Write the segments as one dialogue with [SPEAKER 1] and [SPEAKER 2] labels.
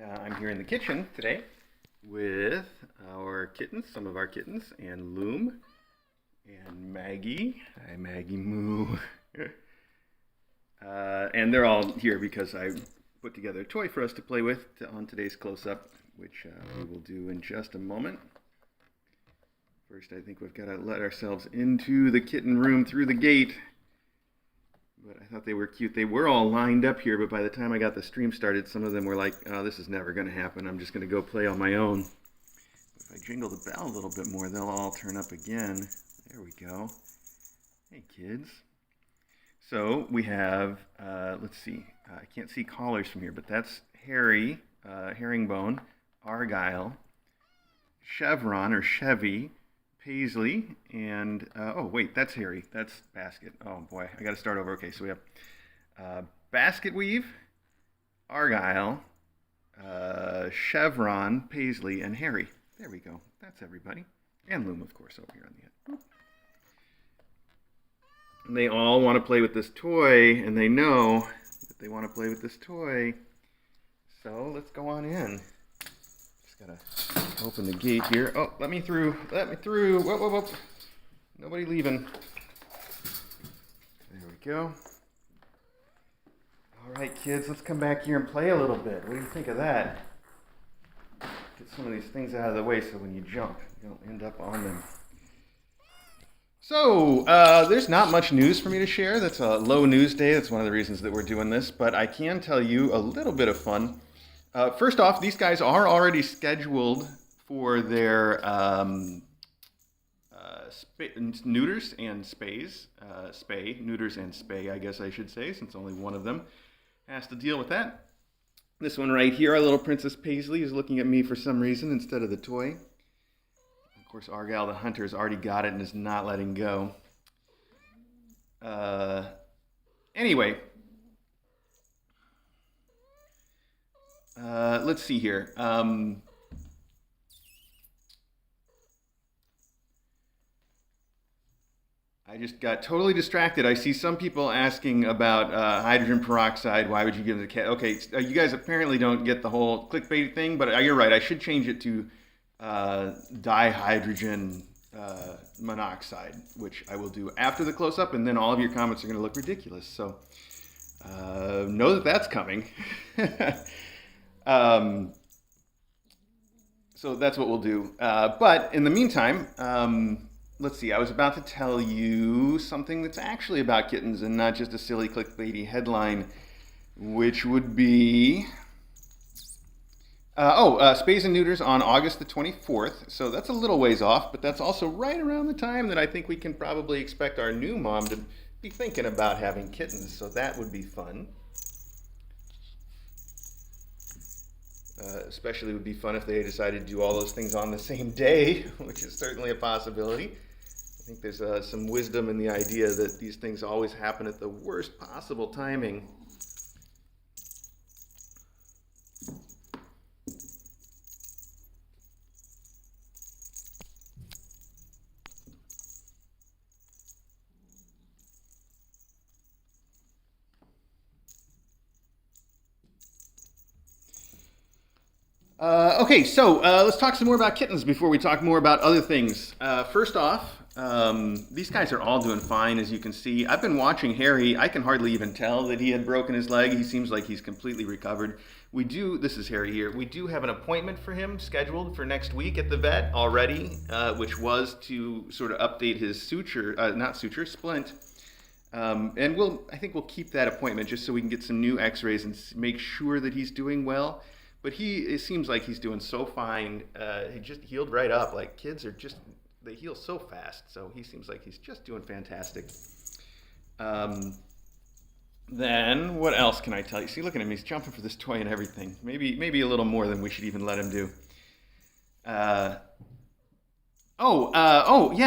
[SPEAKER 1] I'm here in the kitchen today with our kittens, some of our kittens, and Loom and Maggie. Hi, Maggie Moo. And they're all here because I put together a toy for us to play with on today's close-up, which we will do in just a moment. First, I think we've got to let ourselves into the kitten room through the gate. But I thought they were cute. They were all lined up here, but by the time I got the stream started, some of them were like, oh, this is never going to happen. I'm just going to go play on my own. If I jingle the bell a little bit more, they'll all turn up again. There we go. Hey, kids. So we have, let's see, I can't see collars from here, but that's Harry, Herringbone, Argyle, Chevron or Chevy, Paisley, and, oh wait, that's Harry, that's Basket. Oh boy, I gotta start over. Okay, so we have Basket Weave, Argyle, Chevron, Paisley, and Harry. There we go, that's everybody. And Loom, of course, over here on the end. And they all want to play with this toy, and they know that they want to play with this toy. So let's go on in. Just gotta open the gate here. Oh, let me through. Let me through. Whoa, whoa, whoa. Nobody leaving. There we go. All right, kids, let's come back here and play a little bit. What do you think of that? Get some of these things out of the way so when you jump, you don't end up on them. So, there's not much news for me to share. That's a low news day. That's one of the reasons that we're doing this. But I can tell you a little bit of fun. First off, these guys are already scheduled for their neuters and spays. Neuters and spay, I guess I should say, since only one of them has to deal with that. This one right here, our little Princess Paisley, is looking at me for some reason instead of the toy. Of course, Argyle the hunter has already got it and is not letting go. Anyway, let's see here. I just got totally distracted. I see some people asking about hydrogen peroxide. Why would you give it a cat? Okay, you guys apparently don't get the whole clickbait thing, but you're right. I should change it to dihydrogen monoxide, which I will do after the close-up, and then all of your comments are going to look ridiculous. So know that that's coming. So that's what we'll do. But in the meantime, let's see. I was about to tell you something that's actually about kittens and not just a silly clickbaity headline, which would be... spays and neuters on August the 24th. So that's a little ways off, but that's also right around the time that I think we can probably expect our new mom to be thinking about having kittens. So that would be fun. Especially would be fun if they decided to do all those things on the same day, which is certainly a possibility. I think there's some wisdom in the idea that these things always happen at the worst possible timing. Okay, so let's talk some more about kittens before we talk more about other things. First off, these guys are all doing fine, as you can see. I've been watching Harry. I can hardly even tell that he had broken his leg. He seems like he's completely recovered. This is Harry here, we do have an appointment for him scheduled for next week at the vet already, which was to sort of update his splint. And I think we'll keep that appointment just so we can get some new x-rays and make sure that he's doing well. But it seems like he's doing so fine. He just healed right up. Like, kids are just, they heal so fast. So he seems like he's just doing fantastic. Then what else can I tell you? See, look at him. He's jumping for this toy and everything. Maybe a little more than we should even let him do. Yeah,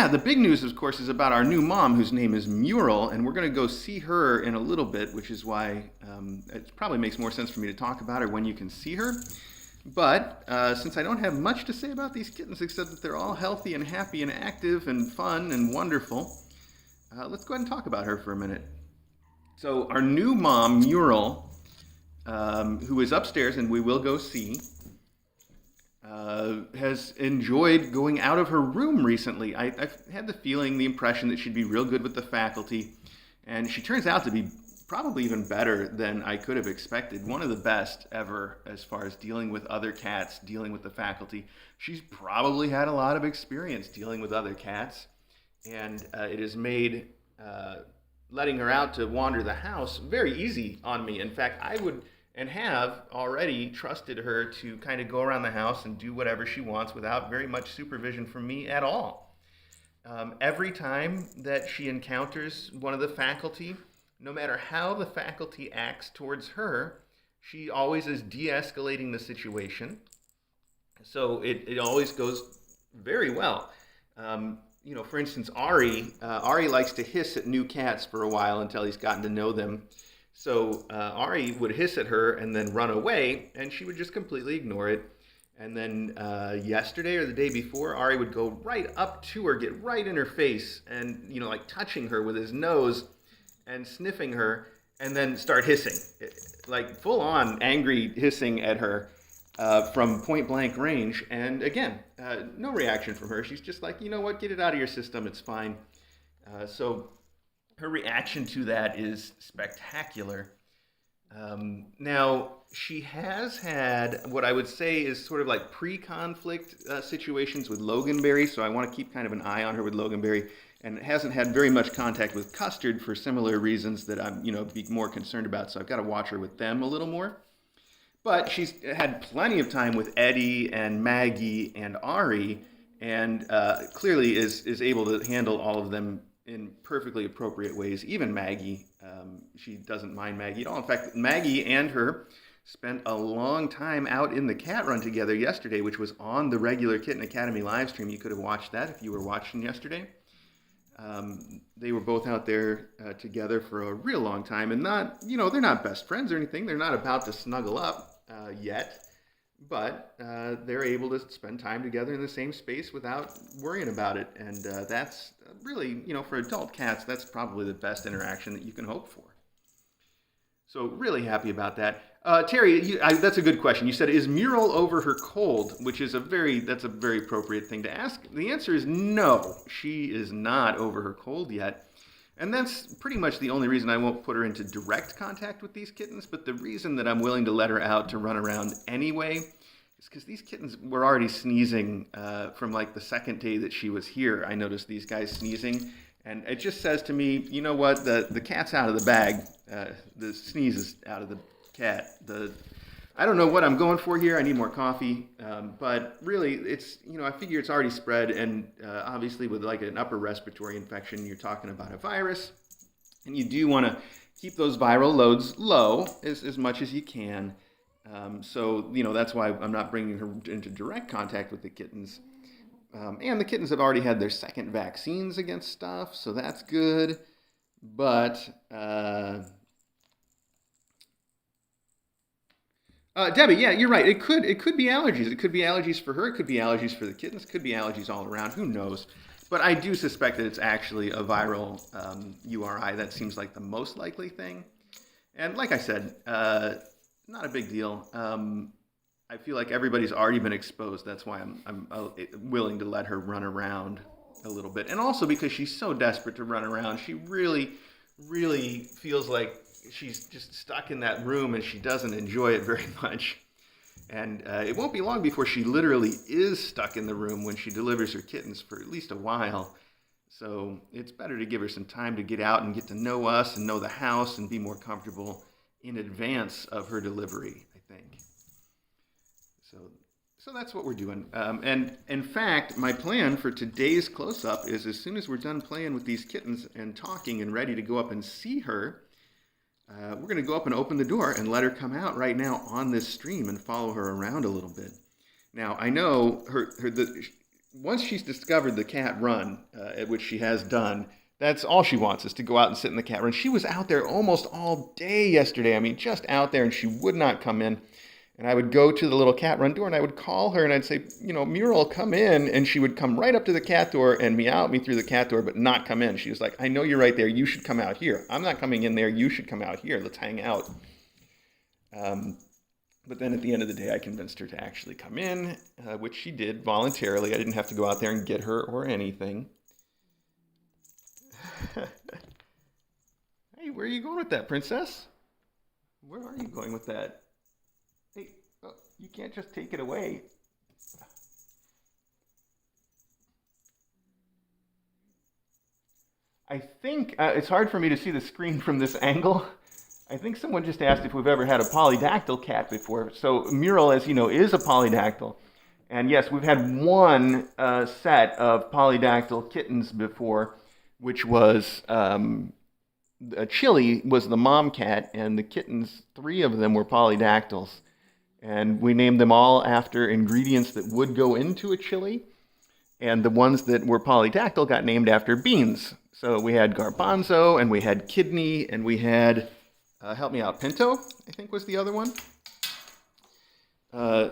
[SPEAKER 1] the big news, of course, is about our new mom, whose name is Mural, and we're going to go see her in a little bit, which is why it probably makes more sense for me to talk about her when you can see her. But since I don't have much to say about these kittens, except that they're all healthy and happy and active and fun and wonderful, let's go ahead and talk about her for a minute. So our new mom, Mural, who is upstairs and we will go see, has enjoyed going out of her room recently. I've had the impression that she'd be real good with the faculty, and she turns out to be probably even better than I could have expected. One of the best ever as far as dealing with other cats, dealing with the faculty. She's probably had a lot of experience dealing with other cats, and it has made letting her out to wander the house very easy on me. In fact, I would and have already trusted her to kind of go around the house and do whatever she wants without very much supervision from me at all. Every time that she encounters one of the faculty, no matter how the faculty acts towards her, she always is de-escalating the situation. So it always goes very well. For instance, Ari likes to hiss at new cats for a while until he's gotten to know them. So Ari would hiss at her and then run away, and she would just completely ignore it. And then yesterday or the day before, Ari would go right up to her, get right in her face, and like touching her with his nose and sniffing her, and then start hissing, like full-on angry hissing at her from point-blank range. And again, no reaction from her. She's just like, you know what, get it out of your system, it's fine. So her reaction to that is spectacular. Now, she has had what I would say is sort of like pre-conflict situations with Loganberry, so I want to keep kind of an eye on her with Loganberry, and hasn't had very much contact with Custard for similar reasons that I'm, be more concerned about, so I've got to watch her with them a little more. But she's had plenty of time with Eddie and Maggie and Ari, and clearly is able to handle all of them in perfectly appropriate ways. Even Maggie, she doesn't mind Maggie at all. In fact, Maggie and her spent a long time out in the cat run together yesterday, which was on the regular Kitten Academy live stream. You could have watched that if you were watching yesterday. They were both out there together for a real long time, and they're not best friends or anything. They're not about to snuggle up yet, but they're able to spend time together in the same space without worrying about it. And that's really, for adult cats, that's probably the best interaction that you can hope for. So really happy about that. Terry, that's a good question. You said, is Mural over her cold? Which is that's a very appropriate thing to ask. The answer is no, she is not over her cold yet. And that's pretty much the only reason I won't put her into direct contact with these kittens. But the reason that I'm willing to let her out to run around anyway is because these kittens were already sneezing from like the second day that she was here. I noticed these guys sneezing. And it just says to me, you know what, the cat's out of the bag. The sneeze is out of the cat. I don't know what I'm going for here. I need more coffee. But really, it's, I figure it's already spread. And obviously with like an upper respiratory infection, you're talking about a virus. And you do want to keep those viral loads low as much as you can. So, that's why I'm not bringing her into direct contact with the kittens. And the kittens have already had their second vaccines against stuff, so that's good. But Debbie, yeah, you're right. It could be allergies. It could be allergies for her. It could be allergies for the kittens. It could be allergies all around. Who knows? But I do suspect that it's actually a viral URI. That seems like the most likely thing. And like I said, not a big deal. I feel like everybody's already been exposed. That's why I'm willing to let her run around a little bit. And also because she's so desperate to run around. She really, really feels like she's just stuck in that room and she doesn't enjoy it very much. And it won't be long before she literally is stuck in the room when she delivers her kittens for at least a while. So it's better to give her some time to get out and get to know us and know the house and be more comfortable in advance of her delivery, I think. So that's what we're doing. And in fact, my plan for today's close-up is as soon as we're done playing with these kittens and talking and ready to go up and see her, we're going to go up and open the door and let her come out right now on this stream and follow her around a little bit. Now, I know once she's discovered the cat run, at which she has done, that's all she wants is to go out and sit in the cat run. She was out there almost all day yesterday. I mean, just out there, and she would not come in. And I would go to the little cat run door and I would call her and I'd say, Mural, come in. And she would come right up to the cat door and meow at me through the cat door, but not come in. She was like, I know you're right there. You should come out here. I'm not coming in there. You should come out here. Let's hang out. But then at the end of the day, I convinced her to actually come in, which she did voluntarily. I didn't have to go out there and get her or anything. Hey, where are you going with that, princess? Where are you going with that? Hey, oh, you can't just take it away. I think it's hard for me to see the screen from this angle. I think someone just asked if we've ever had a polydactyl cat before. So Mural, as you know, is a polydactyl. And yes, we've had one set of polydactyl kittens before, which was Chili was the mom cat, and the kittens, 3 of them were polydactyls. And we named them all after ingredients that would go into a chili. And the ones that were polydactyl got named after beans. So we had garbanzo, and we had kidney, and we had, help me out, pinto, I think was the other one.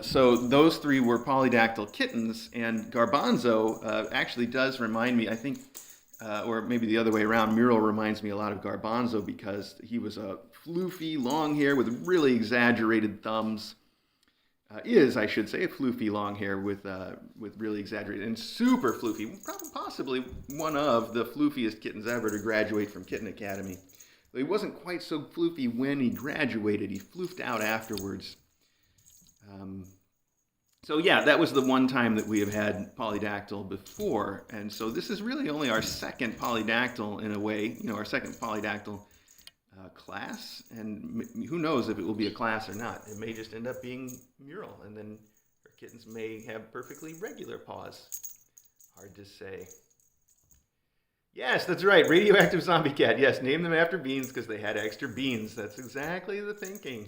[SPEAKER 1] So those 3 were polydactyl kittens, and garbanzo actually does remind me, I think, or maybe the other way around, Mural reminds me a lot of garbanzo because he was a floofy, long hair with really exaggerated thumbs. I should say, a floofy long hair with really exaggerated and super floofy, probably possibly one of the floofiest kittens ever to graduate from Kitten Academy. Though he wasn't quite so floofy when he graduated. He floofed out afterwards. So yeah, that was the one time that we have had polydactyl before, and so this is really only our second polydactyl in a way, our second polydactyl class, and who knows if it will be a class or not. It may just end up being Mural, and then our kittens may have perfectly regular paws. Hard to say. Yes, that's right, radioactive zombie cat. Yes, name them after beans because they had extra beans. That's exactly the thinking.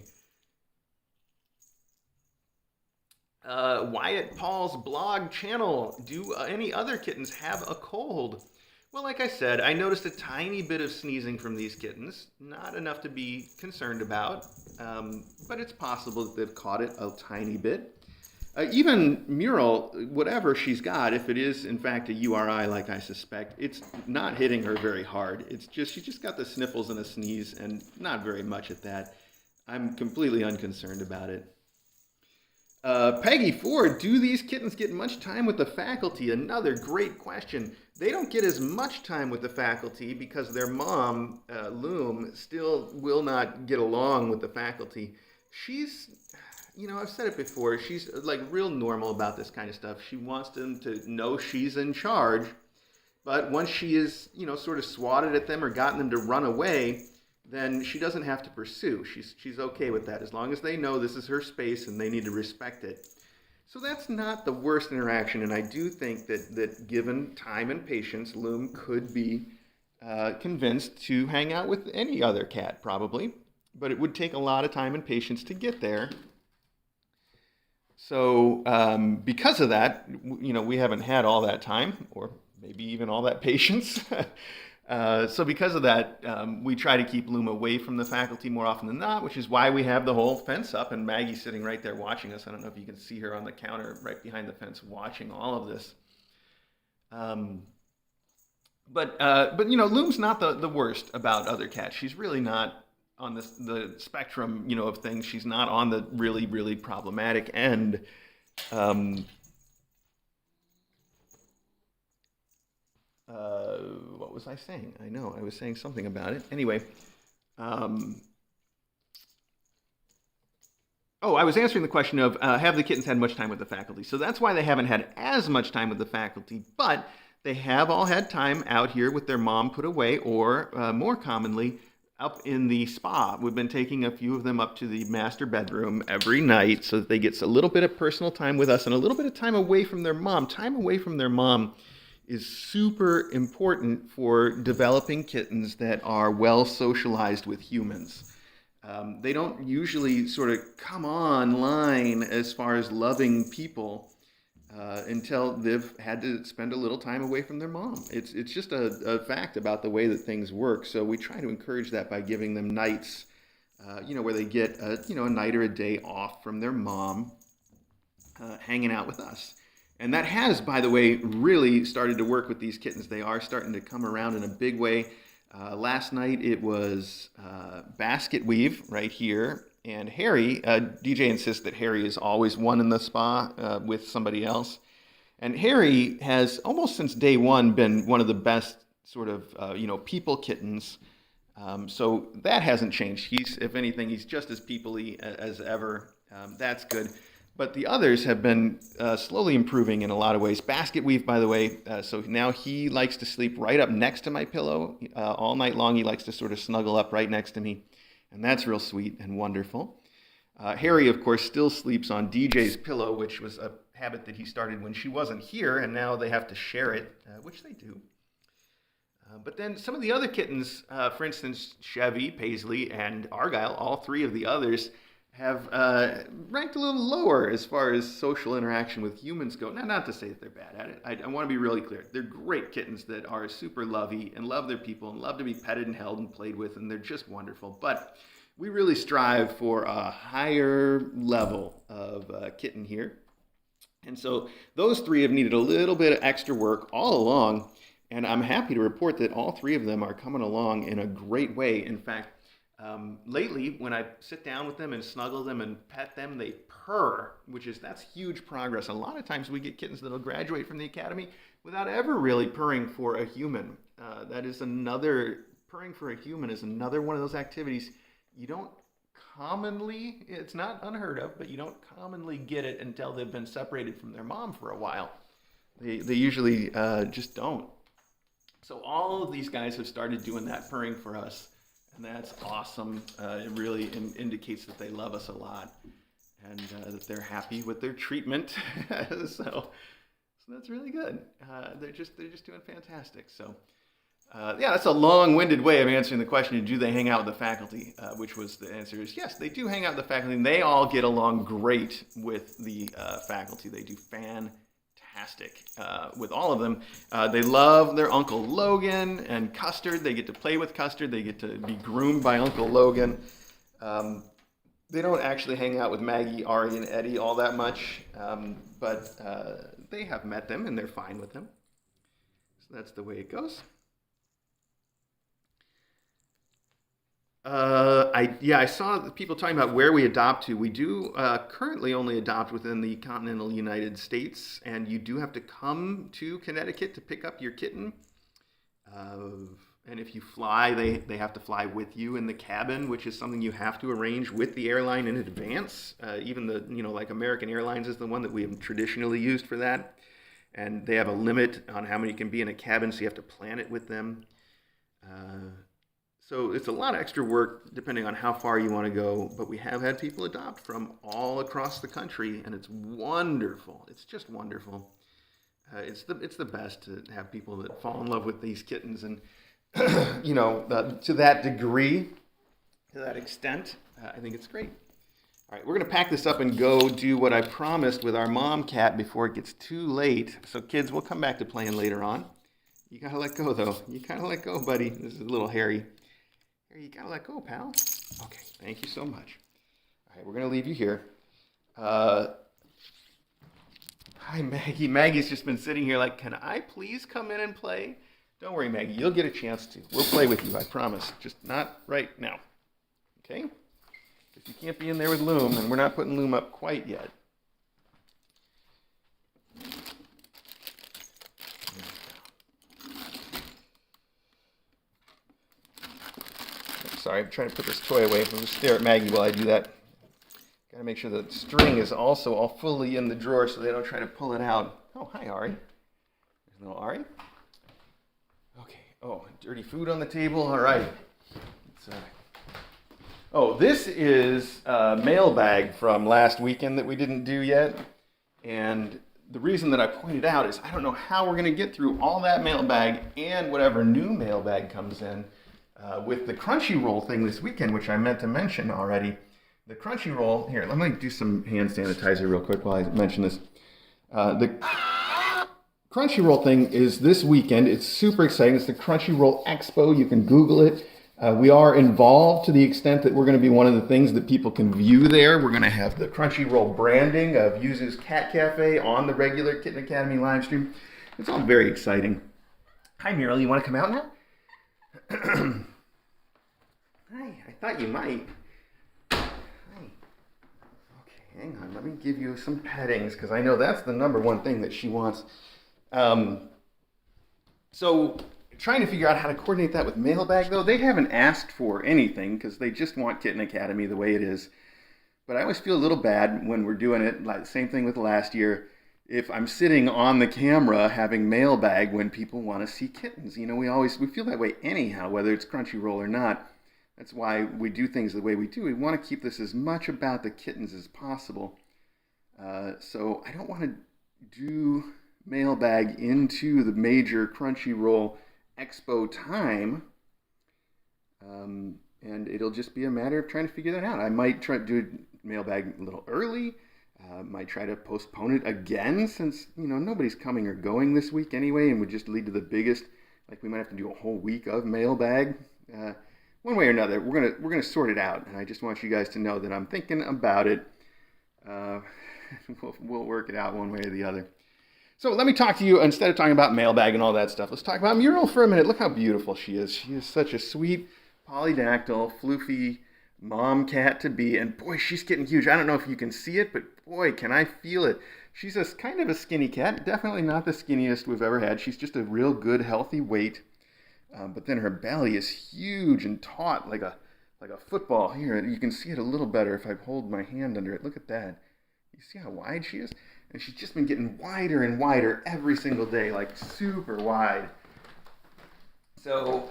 [SPEAKER 1] Wyatt Paul's blog channel. Do any other kittens have a cold? Well, like I said, I noticed a tiny bit of sneezing from these kittens. Not enough to be concerned about, but it's possible that they've caught it a tiny bit. Even Mural, whatever she's got, if it is in fact a URI like I suspect, it's not hitting her very hard. She just got the sniffles and a sneeze, and not very much at that. I'm completely unconcerned about it. Peggy Ford, do these kittens get much time with the faculty? Another great question. They don't get as much time with the faculty because their mom, Loom, still will not get along with the faculty. She's, I've said it before, she's like real normal about this kind of stuff. She wants them to know she's in charge, but once she is, sort of swatted at them or gotten them to run away, then she doesn't have to pursue. She's okay with that as long as they know this is her space and they need to respect it. So that's not the worst interaction, and I do think that given time and patience, Loom could be convinced to hang out with any other cat, probably, but it would take a lot of time and patience to get there. So because of that, we haven't had all that time, or maybe even all that patience. So because of that, we try to keep Loom away from the faculty more often than not, which is why we have the whole fence up and Maggie's sitting right there watching us. I don't know if you can see her on the counter right behind the fence watching all of this. But Loom's not the worst about other cats. She's really not on the spectrum, of things. She's not on the really, really problematic end. What was I saying? I know, I was saying something about it. Anyway, I was answering the question of have the kittens had much time with the faculty? So that's why they haven't had as much time with the faculty, but they have all had time out here with their mom put away, or more commonly, up in the spa. We've been taking a few of them up to the master bedroom every night so that they get a little bit of personal time with us and a little bit of time away from their mom. Time away from their mom is super important for developing kittens that are well socialized with humans. They don't usually sort of come online as far as loving people until they've had to spend a little time away from their mom. It's just a fact about the way that things work. So we try to encourage that by giving them nights, where they get a night or a day off from their mom, hanging out with us. And that has, by the way, really started to work with these kittens. They are starting to come around in a big way. Last night it was basket weave right here. And Harry, DJ insists that Harry is always one in the spa with somebody else. And Harry has almost since day one been one of the best sort of, people kittens. So that hasn't changed. If anything, he's just as people-y as ever. That's good. But the others have been slowly improving in a lot of ways. Basket weave, by the way, so now he likes to sleep right up next to my pillow. All night long, he likes to sort of snuggle up right next to me. And that's real sweet and wonderful. Harry, of course, still sleeps on DJ's pillow, which was a habit that he started when she wasn't here, and now they have to share it, which they do. But then some of the other kittens, for instance, Chevy, Paisley, and Argyle, all three of the others, have ranked a little lower as far as social interaction with humans go. Now, not to say that they're bad at it. I want to be really clear. They're great kittens that are super lovey and love their people and love to be petted and held and played with, and they're just wonderful. But we really strive for a higher level of kitten here. And so those three have needed a little bit of extra work all along, and I'm happy to report that all three of them are coming along in a great way. In fact, lately, when I sit down with them and snuggle them and pet them, they purr, that's huge progress. A lot of times we get kittens that'll graduate from the academy without ever really purring for a human. Purring for a human is another one of those activities you don't commonly, it's not unheard of, but you don't commonly get it until they've been separated from their mom for a while. They usually just don't. So all of these guys have started doing that purring for us. And that's awesome. It really indicates that they love us a lot and that they're happy with their treatment. so that's really good. They're just doing fantastic. So that's a long-winded way of answering the question, do they hang out with the faculty? Which was the answer is yes, they do hang out with the faculty, and they all get along great with the faculty. They do fantastic with all of them. They love their Uncle Logan and Custard. They get to play with Custard. They get to be groomed by Uncle Logan. They don't actually hang out with Maggie, Ari, and Eddie all that much, but they have met them and they're fine with them. So that's the way it goes. I saw people talking about where we adopt to. We do currently only adopt within the continental United States, and you do have to come to Connecticut to pick up your kitten. And if you fly, they have to fly with you in the cabin, which is something you have to arrange with the airline in advance. Even like American Airlines is the one that we have traditionally used for that. And they have a limit on how many can be in a cabin, so you have to plan it with them. So it's a lot of extra work depending on how far you want to go, but we have had people adopt from all across the country, and it's wonderful. It's just wonderful. It's the best to have people that fall in love with these kittens, and to that degree, to that extent, I think it's great. All right, we're going to pack this up and go do what I promised with our mom cat before it gets too late. So kids, we'll come back to playing later on. You got to let go, though. You got to let go, buddy. This is a little hairy. You gotta let go, pal. Okay, thank you so much. All right, we're gonna leave you here. Hi, Maggie. Maggie's just been sitting here like, can I please come in and play? Don't worry, Maggie, you'll get a chance to. We'll play with you, I promise. Just not right now. Okay? If you can't be in there with Loom, and we're not putting Loom up quite yet. Sorry, I'm trying to put this toy away. So just stare at Maggie while I do that. Got to make sure the string is also all fully in the drawer so they don't try to pull it out. Oh, hi, Ari. There's little Ari. Okay. Oh, dirty food on the table. All right. This is a mailbag from last weekend that we didn't do yet. And the reason that I pointed out is I don't know how we're going to get through all that mailbag and whatever new mailbag comes in. With the Crunchyroll thing this weekend, which I meant to mention already. The Crunchyroll, here, let me do some hand sanitizer real quick while I mention this. The Crunchyroll thing is this weekend. It's super exciting. It's the Crunchyroll Expo. You can Google it. We are involved to the extent that we're going to be one of the things that people can view there. We're going to have the Crunchyroll branding of Yuzu's Cat Cafe on the regular Kitten Academy live stream. It's all very exciting. Hi, Mural. You want to come out now? Hi, I thought you might. Hi. hang on, let me give you some pettings, because I know that's the number one thing that she wants. So trying to figure out how to coordinate that with mailbag, though. They haven't asked for anything, because they just want Kitten Academy the way it is. But I always feel a little bad when we're doing it, like same thing with last year, if I'm sitting on the camera having mailbag when people want to see kittens. You know, we feel that way anyhow, whether it's Crunchyroll or not. That's why we do things the way we do. We want to keep this as much about the kittens as possible. So I don't want to do mailbag into the major Crunchyroll Expo time. And it'll just be a matter of trying to figure that out. I might try to do mailbag a little early. Might try to postpone it again, since nobody's coming or going this week anyway, and would just lead to the biggest. Like, we might have to do a whole week of mailbag. One way or another, we're gonna sort it out, and I just want you guys to know that I'm thinking about it. We'll work it out one way or the other. So let me talk to you, instead of talking about mailbag and all that stuff, let's talk about Mural for a minute. Look how beautiful she is. She is such a sweet polydactyl, floofy mom cat to be, and boy, she's getting huge. I don't know if you can see it, but boy, can I feel it. She's kind of a skinny cat, definitely not the skinniest we've ever had. She's just a real good, healthy weight, but then her belly is huge and taut like a football. Here, you can see it a little better if I hold my hand under it. Look at that. You see how wide she is? And she's just been getting wider and wider every single day, like super wide. So,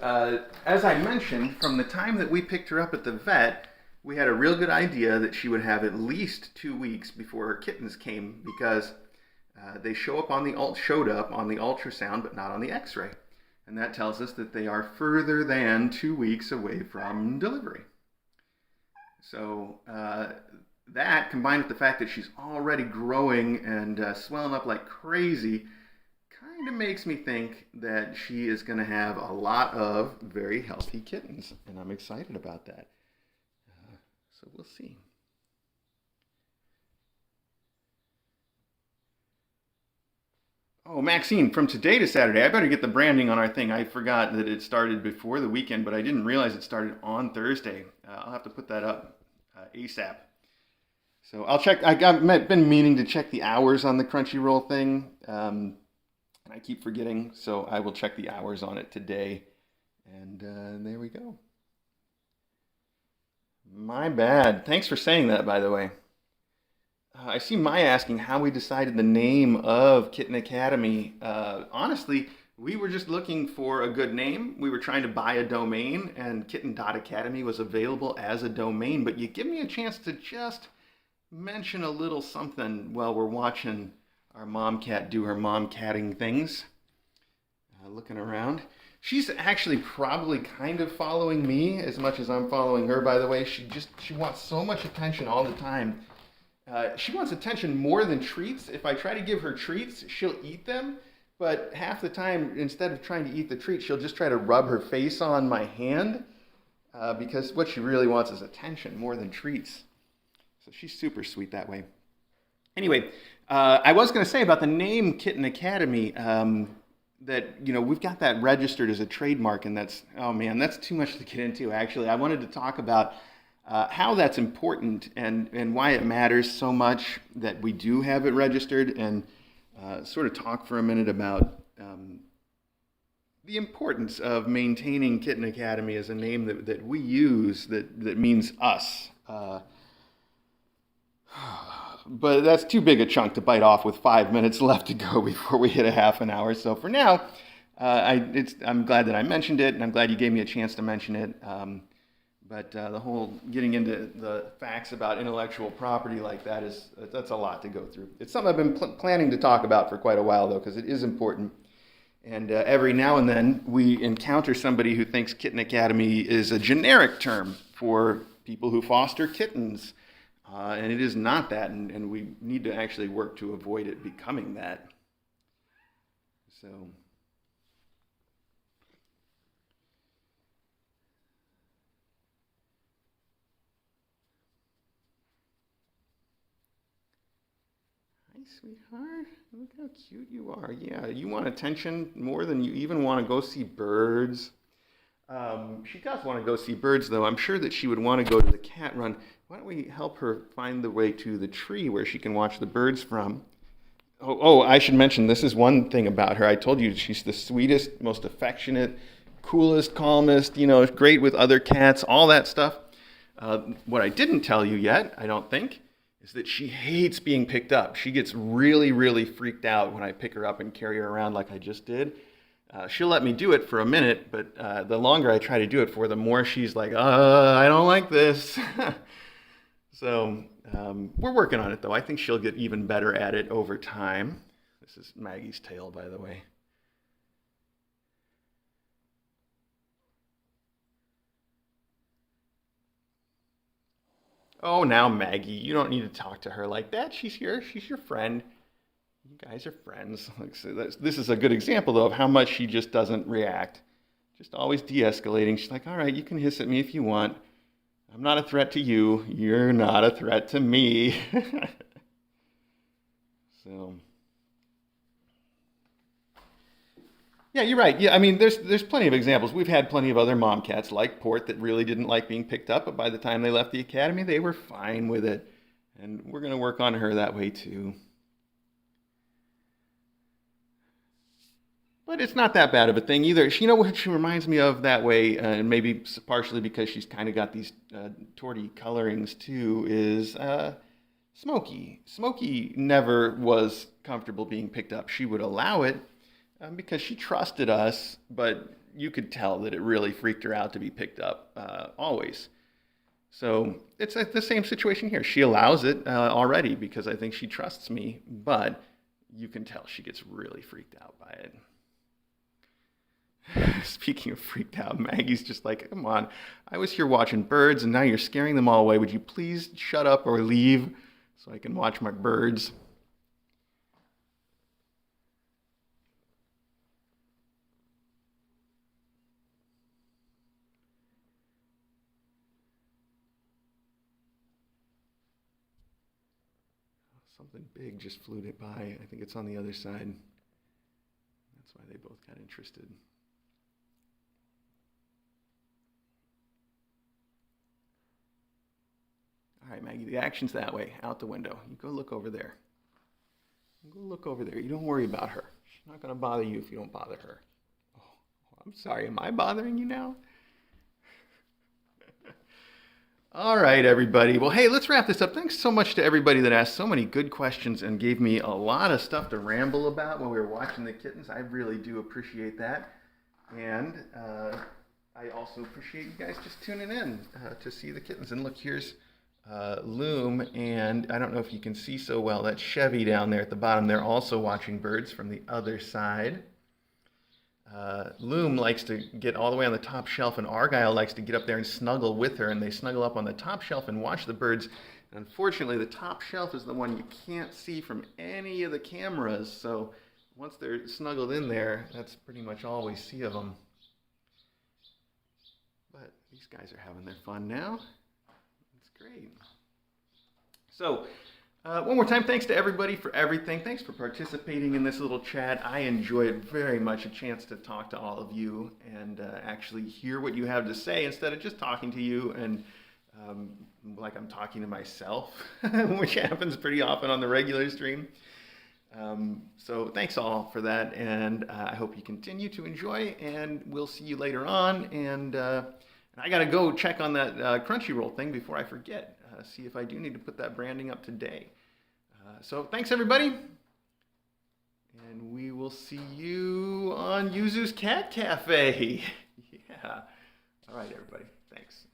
[SPEAKER 1] as I mentioned, from the time that we picked her up at the vet, we had a real good idea that she would have at least 2 weeks before her kittens came, because they showed up on the ultrasound, but not on the x-ray. And that tells us that they are further than 2 weeks away from delivery. So, that, combined with the fact that she's already growing and swelling up like crazy, kind of makes me think that she is going to have a lot of very healthy kittens, and I'm excited about that. So we'll see. Oh, Maxine, from today to Saturday, I better get the branding on our thing. I forgot that it started before the weekend, but I didn't realize it started on Thursday. I'll have to put that up ASAP. So I'll check. I've been meaning to check the hours on the Crunchyroll thing. And I keep forgetting, so I will check the hours on it today. And there we go. My bad. Thanks for saying that, by the way. I see Maya asking how we decided the name of Kitten Academy. Honestly, we were just looking for a good name. We were trying to buy a domain, and kitten.academy was available as a domain. But you give me a chance to just mention a little something while we're watching our mom cat do her mom catting things. Looking around. She's actually probably kind of following me as much as I'm following her, by the way. She wants so much attention all the time. She wants attention more than treats. If I try to give her treats, she'll eat them. But half the time, instead of trying to eat the treat, she'll just try to rub her face on my hand, because what she really wants is attention more than treats. So she's super sweet that way. Anyway, I was going to say about the name Kitten Academy, that, we've got that registered as a trademark, and that's too much to get into, actually. I wanted to talk about how that's important and why it matters so much that we do have it registered, and sort of talk for a minute about the importance of maintaining Kitten Academy as a name that we use that means us. But that's too big a chunk to bite off with 5 minutes left to go before we hit a half an hour. So for now, I'm glad that I mentioned it, and I'm glad you gave me a chance to mention it. But the whole getting into the facts about intellectual property like that that's a lot to go through. It's something I've been planning to talk about for quite a while, though, because it is important. And every now and then we encounter somebody who thinks Kitten Academy is a generic term for people who foster kittens. And it is not that, and we need to actually work to avoid it becoming that. So, hi, sweetheart. Look how cute you are. Yeah, you want attention more than you even want to go see birds. She does want to go see birds, though. I'm sure that she would want to go to the cat run. why don't we help her find the way to the tree where she can watch the birds from? Oh, I should mention, this is one thing about her. I told you she's the sweetest, most affectionate, coolest, calmest, great with other cats, all that stuff. What I didn't tell you yet, I don't think, is that she hates being picked up. She gets really, really freaked out when I pick her up and carry her around like I just did. She'll let me do it for a minute, but the longer I try to do it for, the more she's like, I don't like this. So we're working on it, though. I think she'll get even better at it over time. This is Maggie's tail, by the way. Oh, now Maggie, you don't need to talk to her like that. She's here. She's your friend. You guys are friends. This is a good example, though, of how much she just doesn't react. Just always de-escalating. She's like, all right, you can hiss at me if you want. I'm not a threat to you. You're not a threat to me. So, yeah, you're right. Yeah, I mean, there's plenty of examples. We've had plenty of other mom cats like Port that really didn't like being picked up, but by the time they left the academy, they were fine with it. And we're going to work on her that way, too. But it's not that bad of a thing either. You know what she reminds me of that way, and maybe partially because she's kind of got these torty colorings too, is Smokey. Smokey never was comfortable being picked up. She would allow it because she trusted us, but you could tell that it really freaked her out to be picked up always. So it's the same situation here. She allows it already because I think she trusts me, but you can tell she gets really freaked out by it. Speaking of freaked out, Maggie's just like, come on, I was here watching birds and now you're scaring them all away. Would you please shut up or leave so I can watch my birds? Something big just flew it by. I think it's on the other side. That's why they both got interested. All right, Maggie, the action's that way, out the window. You go look over there. Go look over there. You don't worry about her. She's not going to bother you if you don't bother her. Oh, I'm sorry. Am I bothering you now? All right, everybody. Well, hey, let's wrap this up. Thanks so much to everybody that asked so many good questions and gave me a lot of stuff to ramble about when we were watching the kittens. I really do appreciate that. And I also appreciate you guys just tuning in to see the kittens. And look, here's Loom, and I don't know if you can see so well, that's Chevy down there at the bottom. They're also watching birds from the other side. Loom likes to get all the way on the top shelf, and Argyle likes to get up there and snuggle with her, and they snuggle up on the top shelf and watch the birds. And unfortunately, the top shelf is the one you can't see from any of the cameras, so once they're snuggled in there, that's pretty much all we see of them. But these guys are having their fun now. It's great. So, one more time, thanks to everybody for everything. Thanks for participating in this little chat. I enjoy it very much, a chance to talk to all of you and actually hear what you have to say instead of just talking to you and like I'm talking to myself, which happens pretty often on the regular stream. So thanks all for that, and I hope you continue to enjoy, and we'll see you later on. And I got to go check on that Crunchyroll thing before I forget. See if I do need to put that branding up today. So thanks, everybody. And we will see you on Yuzu's Cat Cafe. Yeah. All right, everybody. Thanks.